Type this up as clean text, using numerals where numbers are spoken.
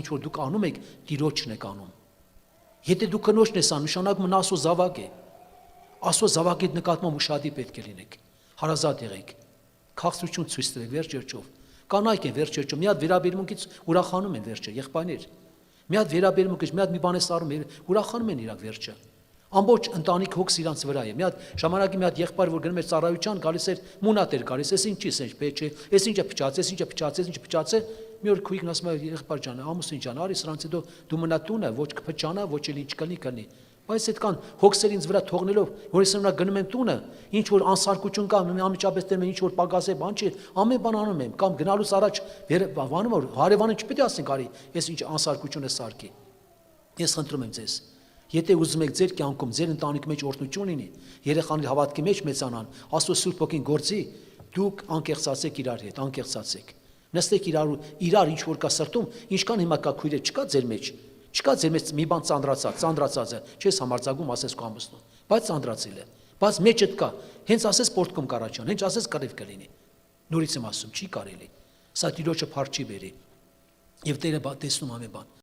ինչ որ դուք անում եք, Տիրոջն եք անում։ Եթե դու կնոջն ես անում, նշանակում նա Աստծո զավակ է։ Աստծո զավակի նկատմամբ ուշադիր պետք է լինեք։ Հարազատ եղեք։ Քաղցրություն ցույց տվեք վերջ-վերջով։ Կանայք են վերջ-վերջով, մի հատ վերաբերմունքից ուրախանում են վերջը, եղբայրներ։ Մի հատ վերաբերմունքից, մի հատ մի բան է սարում, ուրախանում են իրանք վերջը։ Ամբողջ ընտանիք հոգս իրանց վրա է։ Մի հատ ժամանակի մի հատ եղբայր, որ գնում էր ծառայության, գալիս էր մունատ էր գալիս, էս ինչի է, պետք չէ, էս ինչը փչացե, էս ինչը փչացե, էս ինչը փչացե։ Մի օր քույկն ասում է եղբայր ջան, ամուսին ջան, արի սրանց հետո դու մնա տունը, ոչ կփչանա, ոչ էլ ինչ կլինի։ Բայց այդքան հոգսեր ինձ վրա թողնելով, որ ես նա գնում եմ տունը, ինչ որ անսարկություն կա, անմիջապես դեռ ինչ որ պակաս է, բան չի, ամեն բան անում եմ, կամ գնալուց առաջ բանում որ հարևանը չպետք է ասենք արի, ես ինչ անսարկություն է սարքի։ Ես խնդրում եմ ձեզ, եթե ուզում եք ձեր կյանքում, ձեր ընտանիքի մեջ օրհնություն լինի, երեխաների հավատքի մեջ մեծանան, Աստծո Սուրբ Հոգին գործի, դուք անկեղծացեք իրար հետ, անկեղծացեք։ Նստեք իրար ինչ որ կա սրտում, ինչքան հիմա կա քույրեր չկա ձեր մեջ։ Չկա ձեր մեջ մի բան ծանրացած է, չես համարձակում ասես քո ամուսնուն, բայց ծանրացել է, բայց մեջդ կա, հենց ասես պորտկում կարաչան, հենց ասես կռիվ կլինի։ Նորից եմ ասում, չի կարելի, սա Տիրոջը փառ չի բերի, եւ Տերը տեսնում ամեն բան։